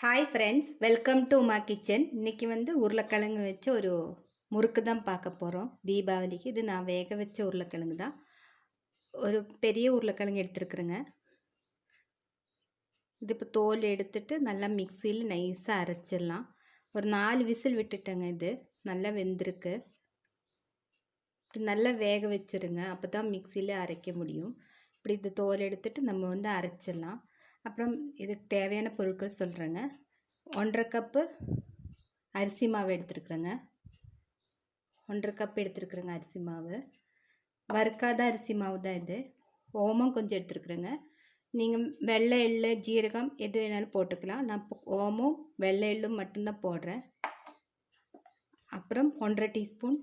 Hi friends, welcome to my kitchen. இன்னைக்கு உருளைக்கிழங்கு வச்சு ஒரு முறுக்கு தான் பார்க்க போகிறோம். தீபாவளிக்கு இது நான் வேக வச்ச உருளைக்கிழங்கு தான். ஒரு பெரிய உருளைக்கிழங்கு எடுத்துருக்குறேங்க. இது இப்போ தோல் எடுத்துட்டு நல்லா மிக்சியில் நைஸாக அரைச்சிடலாம். ஒரு 4 விசில் விட்டுட்டேங்க. இது நல்லா வெந்திருக்கு. நல்லா வேக வச்சுருங்க, அப்போ தான் மிக்சியில் அரைக்க முடியும். இப்படி இது தோல் எடுத்துட்டு நம்ம அரைச்சிடலாம். அப்புறம் இதுக்கு தேவையான பொருட்கள் சொல்கிறேங்க. 1.5 கப்பு அரிசி மாவு எடுத்துருக்குறேங்க. 1.5 கப் எடுத்துருக்குறேங்க அரிசி மாவு. வறுக்காத அரிசி மாவு தான் இது. ஓமம் கொஞ்சம் எடுத்துருக்குறேங்க. நீங்கள் வெள்ளை எள்ளு, ஜீரகம் எது வேணாலும் போட்டுக்கலாம். நான் ஓமம் வெள்ளை எள்ளும் மட்டும்தான் போடுறேன். அப்புறம் 1.5 டீஸ்பூன்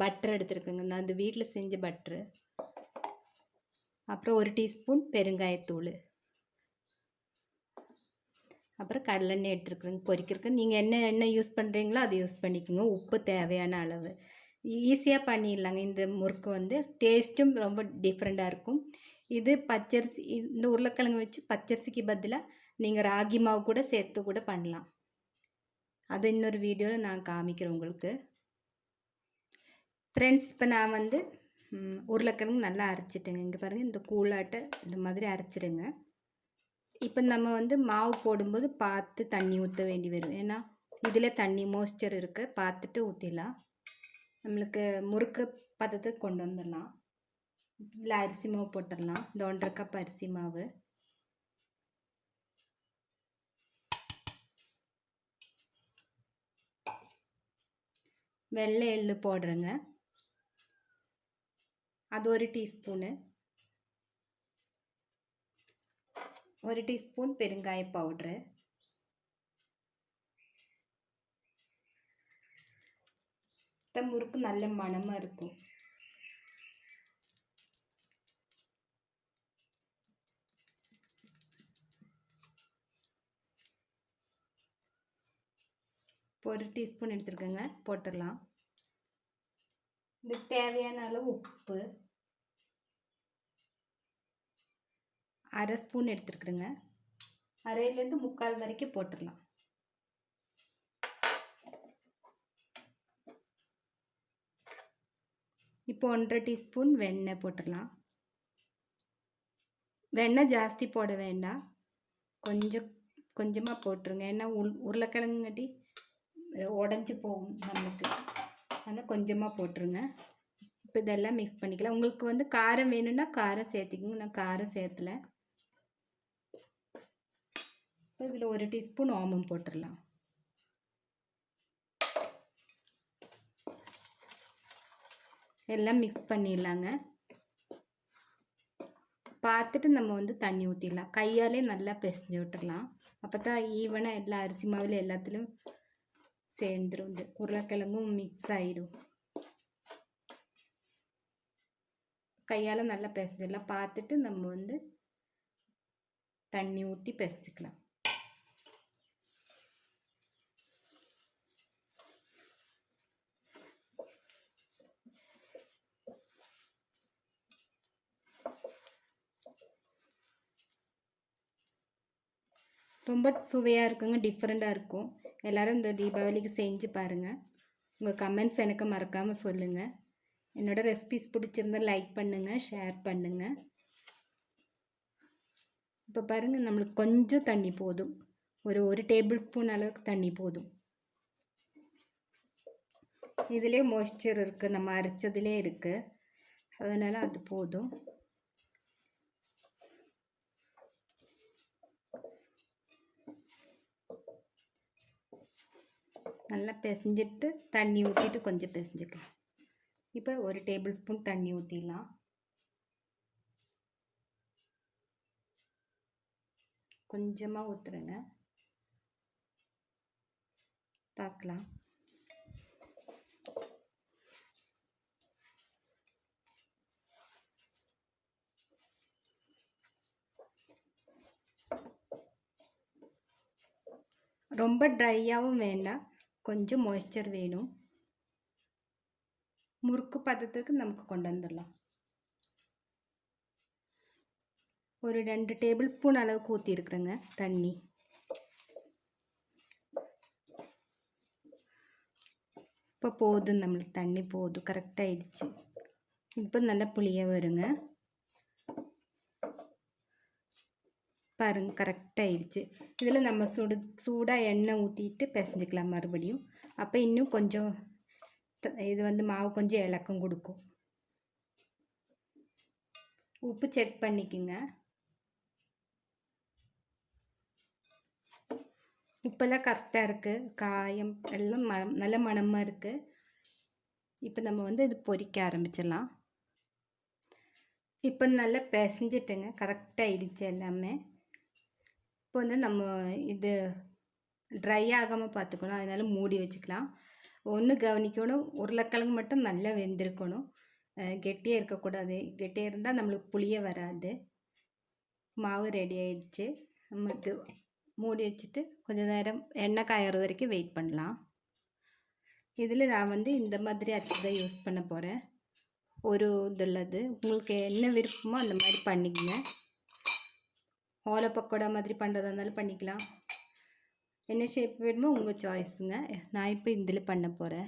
பட்டர் எடுத்துருக்குங்க. நான் இந்த வீட்டில் செஞ்ச பட்ரு. அப்புறம் 1 டீஸ்பூன் பெருங்காயத்தூள். அப்புறம் கடலெண்ணெய் எடுத்துருக்குறேங்க பொரிக்கிறதுக்கு. நீங்கள் என்ன எண்ணெய் யூஸ் பண்ணுறீங்களோ அதை யூஸ் பண்ணிக்கோங்க. உப்பு தேவையான அளவு. ஈஸியாக பண்ணிடலாங்க. இந்த முறுக்கு டேஸ்ட்டும் ரொம்ப டிஃப்ரெண்ட்டாக இருக்கும். இது பச்சரிசி, இந்த உருளைக்கிழங்கு வச்சு பச்சரிசிக்கு பதிலாக நீங்கள் ராகி மாவு கூட சேர்த்து கூட பண்ணலாம். அது இன்னொரு வீடியோவில் நான் காமிக்கிறேன் உங்களுக்கு. ஃப்ரெண்ட்ஸ், இப்போ நான் உருளைக்கிழங்கு நல்லா அரைச்சிட்டேங்க. இங்கே பாருங்கள், இந்த கூழாட்டை இந்த மாதிரி அரைச்சிடுங்க. இப்போ நம்ம மாவு போடும்போது பார்த்து தண்ணி ஊற்ற வேண்டி வரும். ஏன்னா இதில் தண்ணி மோய்ஸ்சர் இருக்குது, பார்த்துட்டு ஊற்றிடலாம். நம்மளுக்கு முறுக்கு பதத்துக்கு கொண்டு வந்துடலாம். இதில் அரிசி மாவு போட்டுடலாம். இந்த 1.5 கப் அரிசி மாவு. வெள்ளை எள்ளு போடுறேங்க, அது 1 டீஸ்பூனு. 1 டீஸ்பூன் பெருங்காய பவுட்ரு. முறுக்கு நல்ல மணமாக இருக்கும். இப்போ 1 டீஸ்பூன் எடுத்துருக்கேங்க, போட்டுடலாம். இதுக்கு தேவையான அளவு உப்பு 1/2 ஸ்பூன் எடுத்துருக்குறேங்க. 1/2லேருந்து 3/4 வரைக்கும் போட்டுடலாம். இப்போ 1.5 டீஸ்பூன் வெண்ணெய் போட்டுடலாம். வெண்ணெய் ஜாஸ்தி போட வேண்டாம், கொஞ்சமாக போட்டுருங்க. ஏன்னா உருளைக்கிழங்குங்கட்டி உடஞ்சி போகும் நம்மளுக்கு, அதனால் கொஞ்சமாக போட்டுருங்க. இப்போ இதெல்லாம் மிக்ஸ் பண்ணிக்கலாம். உங்களுக்கு காரம் வேணும்னா காரம் சேர்த்திக்கோங்க, நான் காரம் சேர்த்தலை. இதில் 1 டீஸ்பூன் ஓமம் போட்டுடலாம். எல்லாம் மிக்ஸ் பண்ணிடலாங்க. பார்த்துட்டு நம்ம தண்ணி ஊற்றிடலாம். கையாலே நல்லா பிசைஞ்சு விட்டுடலாம். அப்போ தான் ஈவனாக எல்லா அரிசி மாவில் எல்லாத்துலேயும் சேர்ந்துடும். இந்த உருளைக்கிழங்கும் மிக்ஸ் ஆகிடும். கையால் நல்லா பிசைஞ்சிடலாம். பார்த்துட்டு நம்ம தண்ணி ஊற்றி பிசைச்சிக்கலாம். ரொம்ப சுவையாக இருக்குங்க, டிஃப்ரெண்ட்டாக இருக்கும். எல்லோரும் இந்த தீபாவளிக்கு செஞ்சு பாருங்கள். உங்கள் கமெண்ட்ஸ் எனக்கு மறக்காமல் சொல்லுங்கள். என்னோடய ரெசிபிஸ் பிடிச்சிருந்தால் லைக் பண்ணுங்கள், ஷேர் பண்ணுங்கள். இப்போ பாருங்கள், நம்மளுக்கு கொஞ்சம் தண்ணி போதும். ஒரு டேபிள் ஸ்பூன் அளவுக்கு தண்ணி போதும். இதிலே மோய்ஸ்சர் இருக்குது, நம்ம அரைச்சதுலே இருக்குது, அதனால் அது போதும். நல்லா பிசைஞ்சிட்டு தண்ணி ஊற்றிட்டு கொஞ்சம் பிசைஞ்சிக்கலாம். இப்போ 1 டேபிள் ஸ்பூன் தண்ணி ஊற்றிடலாம். கொஞ்சமாக ஊற்றுறேங்க, பார்க்கலாம். ரொம்ப ட்ரையாகவும் வேண்டாம், கொஞ்சம் மாய்ஸ்சர் வேணும். முறுக்கு பதத்துக்கு நமக்கு கொண்டு வந்துடலாம். ஒரு 2 டேபிள் ஸ்பூன் அளவுக்கு ஊற்றிருக்குறேங்க தண்ணி. இப்போ போதும், நம்மளுக்கு தண்ணி போதும், கரெக்டாகிடுச்சு. இப்போ நல்லா புளியாக வருங்க. பாருங்க, கரெக்டாகிடுச்சு. இதில் நம்ம சூடாக எண்ணெய் ஊற்றிட்டு பிசைஞ்சிக்கலாம் மறுபடியும். அப்போ இன்னும் கொஞ்சம் இது வந்து மாவு கொஞ்சம் இலக்கம் கொடுக்கும். உப்பு செக் பண்ணிக்கோங்க. உப்பெல்லாம் கரெக்டாக இருக்குது. காயம் எல்லாம் நல்ல மணமாக இருக்குது. இப்போ நம்ம வந்து இது பொரிக்க ஆரம்பிச்சிடலாம். இப்போ நல்லா பிசைஞ்சிட்டுங்க, கரெக்டாகிடுச்சு எல்லாமே. இப்போ வந்து நம்ம இது ட்ரை ஆகாமல் பார்த்துக்கணும், அதனால மூடி வச்சுக்கலாம். ஒன்று கவனிக்கணும், உருளைக்கிழங்கு மட்டும் நல்லா வெந்திருக்கணும், கெட்டியாக இருக்கக்கூடாது. கெட்டியாக இருந்தால் நம்மளுக்கு புளிய வராது. மாவு ரெடி ஆயிடுச்சு. நம்ம இது மூடி வச்சுட்டு கொஞ்சம் நேரம் எண்ணெய் காயற வரைக்கும் வெயிட் பண்ணலாம். இதில் நான் வந்து இந்த மாதிரி அச்சு தான் யூஸ் பண்ண போகிறேன். ஒரு இதுள்ளது, உங்களுக்கு என்ன விருப்பமோ அந்த மாதிரி பண்ணிக்கங்க. ஓலை பக்கோடா மாதிரி பண்ணுறதா இருந்தாலும் பண்ணிக்கலாம். என்ன ஷேப் வேணுமோ உங்கள் சாய்ஸுங்க. நான் இப்போ இதில் பண்ண போகிறேன்.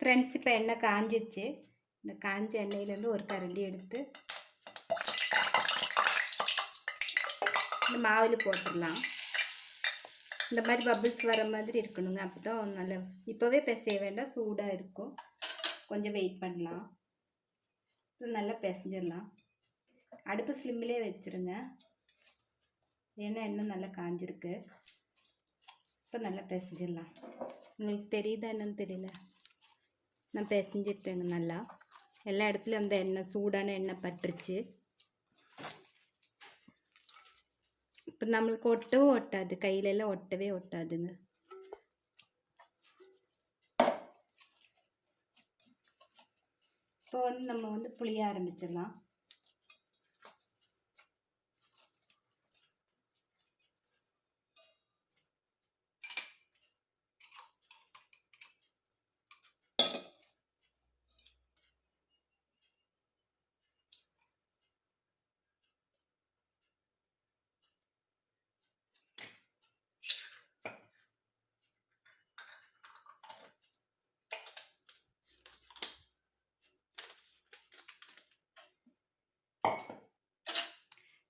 ஃப்ரெண்ட்ஸ், இப்போ எண்ணெய் காஞ்சிச்சு. இந்த காஞ்ச எண்ணெயிலேருந்து ஒரு கரண்டி எடுத்து இந்த மாவில் போட்டுடலாம். இந்த மாதிரி பபிள்ஸ் வர மாதிரி இருக்கணுங்க, அப்போ தான் நல்லா. இப்போவே பிசைய வேண்டாம், சூடாக இருக்கும். கொஞ்சம் வெயிட் பண்ணலாம். நல்லா பிசைஞ்சிடலாம். அடுப்பு ஸ்லிம்மிலே வச்சுருங்க, ஏன்னா எண்ணெய் நல்லா காஞ்சிருக்கு. இப்போ நல்லா பிசைஞ்சிடலாம். உங்களுக்கு தெரியுதா என்னன்னு தெரியல, நான் பிசைஞ்சிட்டேங்க. நல்லா எல்லா இடத்துலையும் அந்த எண்ணெய், சூடான எண்ணெய் பட்டுருச்சு. இப்போ நம்மளுக்கு ஒட்டவும் ஒட்டாது, கையிலெல்லாம் ஒட்டவே ஒட்டாதுங்க. இப்போ வந்து நம்ம வந்து புளிய ஆரம்பிச்சிடலாம்.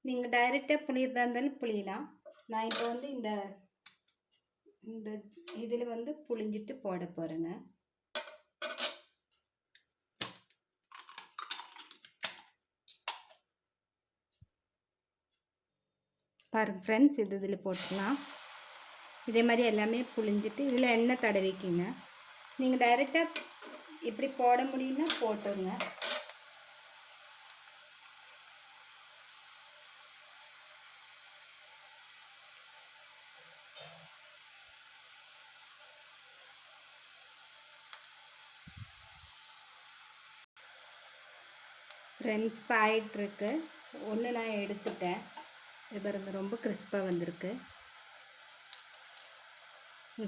நீங்கள் டைரெக்டாக புளியறதா இருந்தாலும் புளியலாம். நான் இப்போ வந்து இந்த இதில் வந்து புளிஞ்சிட்டு போட போகிறேங்க. பாருங்கள் ஃப்ரெண்ட்ஸ், இதில் போட்டுக்கலாம். இதே மாதிரி எல்லாமே புளிஞ்சிட்டு இதில் எண்ணெய் தடவிக்கிங்க. நீங்கள் டைரெக்டாக இப்படி போட முடியும்னா போட்டுருங்க. ஃப்ரெண்ட்ஸ், ஆயிட்டுருக்கு. ஒன்று நான் எடுத்துட்டேன். இது பாருங்க, ரொம்ப கிறிஸ்பாக வந்திருக்கு.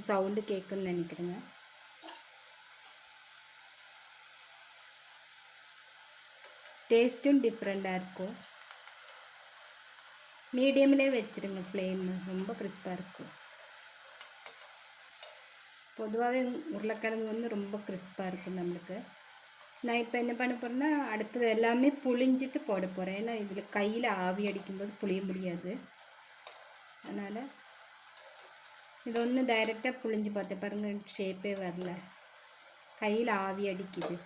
சவுண்டு கேட்குன்னு நினைக்கிறேங்க. டேஸ்ட்டும் டிஃப்ரெண்ட்டாக இருக்கும். மீடியம்லேயே வச்சுருங்க ஃப்ளேம், ரொம்ப கிறிஸ்பாக இருக்கும். பொதுவாகவே உருளைக்கிழங்கு வந்து ரொம்ப கிறிஸ்பாக இருக்கும் நம்மளுக்கு. நான் இப்போ என்ன பண்ண போகிறேன்னா, அடுத்தது எல்லாமே புளிஞ்சிட்டு போட போகிறேன். ஏன்னா இதில் கையில் ஆவி அடிக்கும்போது புளிய முடியாது. அதனால் இது ஒன்று டைரெக்டாக புளிஞ்சு பார்த்தேன். பாருங்கள், ஷேப்பே வரல, கையில் ஆவி அடிக்குது.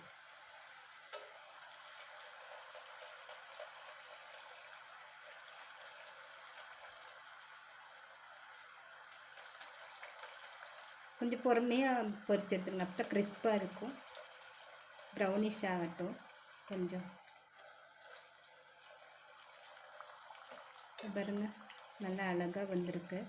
கொஞ்சம் பொறுமையாக பொரிச்சு எடுத்துங்க, அப்போ தான் கிறிஸ்பாக இருக்கும். ப்ரௌனிஷ் ஆகட்டும் கொஞ்சம். பாருங்க, நல்லா அழகாக வந்திருக்கு.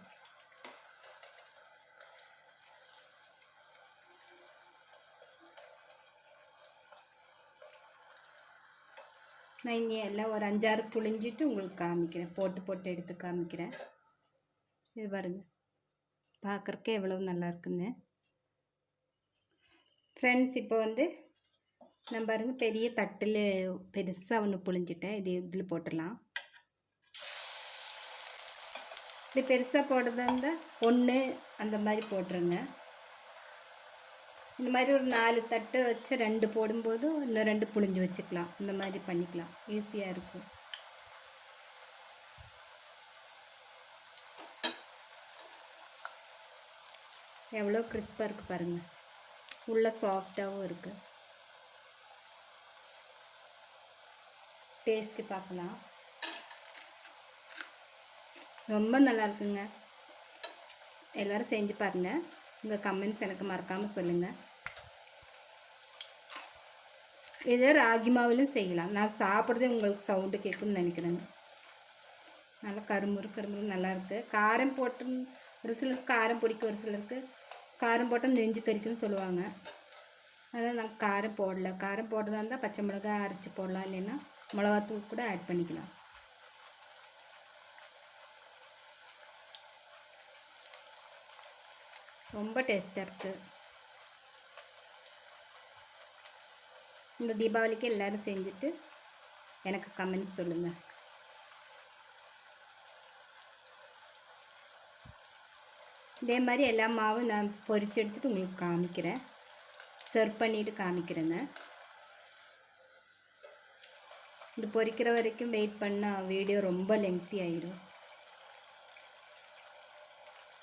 நான் இங்கே எல்லாம் ஒரு 5-6 புளிஞ்சிட்டு உங்களுக்கு காமிக்கிறேன், போட்டு எடுத்து காமிக்கிறேன். இது பாருங்க, பார்க்குறக்கே எவ்வளோ நல்லா இருக்குன்னு. ஃப்ரெண்ட்ஸ், இப்போ வந்து நான் பாருங்க பெரிய தட்டில் பெருசாக ஒன்று புளிஞ்சிட்டேன். இதில் போட்டுடலாம். இப்படி பெருசாக போடுறதா இருந்தால் 1 அந்த மாதிரி போட்டுருங்க. இந்த மாதிரி ஒரு 4 தட்டு வச்சு 2 போடும்போது இன்னும் 2 புழிஞ்சு வச்சுக்கலாம். இந்த மாதிரி பண்ணிக்கலாம், ஈஸியாக இருக்கும். எவ்வளோ கிறிஸ்பாக இருக்குது பாருங்கள், உள்ள சாஃப்டாகவும் இருக்குது. டேஸ்ட்டு பார்க்கலாம். ரொம்ப நல்லா இருக்குங்க. எல்லோரும் செஞ்சு பாருங்கள். உங்கள் கமெண்ட்ஸ் எனக்கு மறக்காமல் சொல்லுங்கள். இதை ராகி மாவுலையும் செய்யலாம். நான் சாப்பிட்றதே உங்களுக்கு சவுண்டு கேட்குன்னு நினைக்கிறேங்க. நல்லா கருமுறு நல்லாயிருக்கு. காரம் போட்டு ஒரு சிலருக்கு காரம் பிடிக்கும், ஒரு சிலருக்கு காரம் போட்டால் நெஞ்சு கறிக்குன்னு சொல்லுவாங்க. அதனால் நான் காரம் போடல. காரம் போடுறதா இருந்தால் பச்சை மிளகாய் அரைச்சி போடலாம், இல்லைன்னா மிளகாத்தூள் கூட ஆட் பண்ணிக்கலாம். ரொம்ப டேஸ்ட்டாக இருக்குது. இந்த தீபாவளிக்கு எல்லோரும் செஞ்சுட்டு எனக்கு கமெண்ட்ஸ் சொல்லுங்கள். இதே மாதிரி எல்லா மாவும் நான் பொரிச்சு எடுத்துகிட்டு உங்களுக்கு காமிக்கிறேன், சர்வ் பண்ணிவிட்டு காமிக்கிறேங்க. இது பொரிக்கிற வரைக்கும் வெயிட் பண்ணால் வீடியோ ரொம்ப லெங்க்தி ஆயிடும்.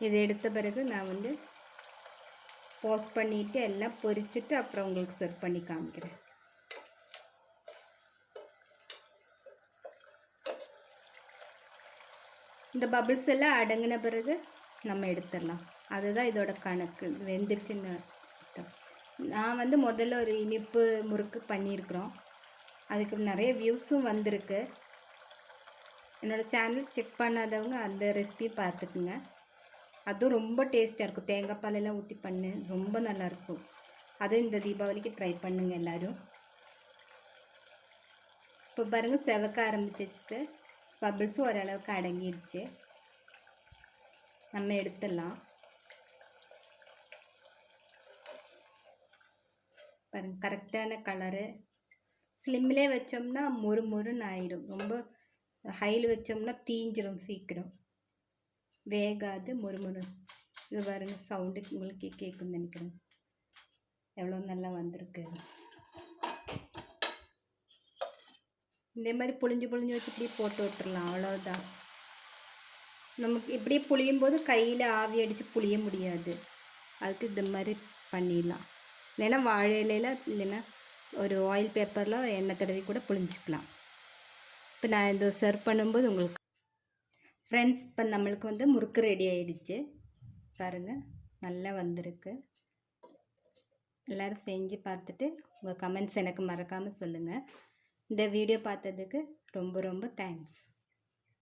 இது எடுத்த பிறகு நான் வந்து போஸ்ட் பண்ணிவிட்டு எல்லாம் பொரிச்சிட்டு அப்புறம் உங்களுக்கு சர்வ் பண்ணி காமிக்கிறேன். இந்த பபிள்ஸ் எல்லாம் அடங்கின பிறகு நம்ம எடுத்துடலாம். அதுதான் இதோட கணக்கு. வெந்துருச்சுன்னு அர்த்தம். நான் வந்து முதல்ல ஒரு இனிப்பு முறுக்கு பண்ணியிருக்கிறோம், அதுக்கு நிறைய வியூஸும் வந்திருக்கு. என்னோடய சேனல் செக் பண்ணாதவங்க அந்த ரெசிபி பார்த்துக்குங்க. அதுவும் ரொம்ப டேஸ்ட்டாக இருக்கும். தேங்காய் பாலெல்லாம் ஊற்றி பண்ணு, ரொம்ப நல்லாயிருக்கும். அதுவும் இந்த தீபாவளிக்கு ட்ரை பண்ணுங்கள் எல்லோரும். இப்போ பாருங்கள், செவக்க ஆரம்பிச்சிட்டு பபிள்ஸும் ஓரளவுக்கு அடங்கிடுச்சு. நம்ம எடுத்துடலாம். பாருங்கள், கரெக்டான கலரு. ஸ்லிம்மிலே வச்சோம்னா மொறுன்னு ஆயிடும். ரொம்ப ஹையில் வச்சோம்னா தீஞ்சிடும், சீக்கிரம் வேகாது, மொறுமொறு. இது பாருங்க, சவுண்டு உங்களுக்கு கேட்குன்னு நினைக்கிறேன். எவ்வளோ நல்லா வந்திருக்கு. இதே மாதிரி புழிஞ்சு வச்சு இப்படி போட்டு விட்டுறலாம், அவ்வளோதான். நமக்கு இப்படி புளியும் போது கையில் ஆவி அடித்து புளிய முடியாது. அதுக்கு இந்த மாதிரி பண்ணிடலாம். இல்லைன்னா வாழை இலையில், இல்லைன்னா ஒரு ஆயில் பேப்பரில் எண்ணெய் தடவி கூட புளிஞ்சிக்கலாம். இப்போ நான் இதை சர்வ் பண்ணும்போது உங்களுக்கு ஃப்ரெண்ட்ஸ், இப்போ நம்மளுக்கு வந்து முறுக்கு ரெடி ஆகிடுச்சு. பாருங்கள், நல்லா வந்திருக்கு. எல்லோரும் செஞ்சு பார்த்துட்டு உங்கள் கமெண்ட்ஸ் எனக்கு மறக்காமல் சொல்லுங்கள். இந்த வீடியோ பார்த்ததுக்கு ரொம்ப தேங்க்ஸ்.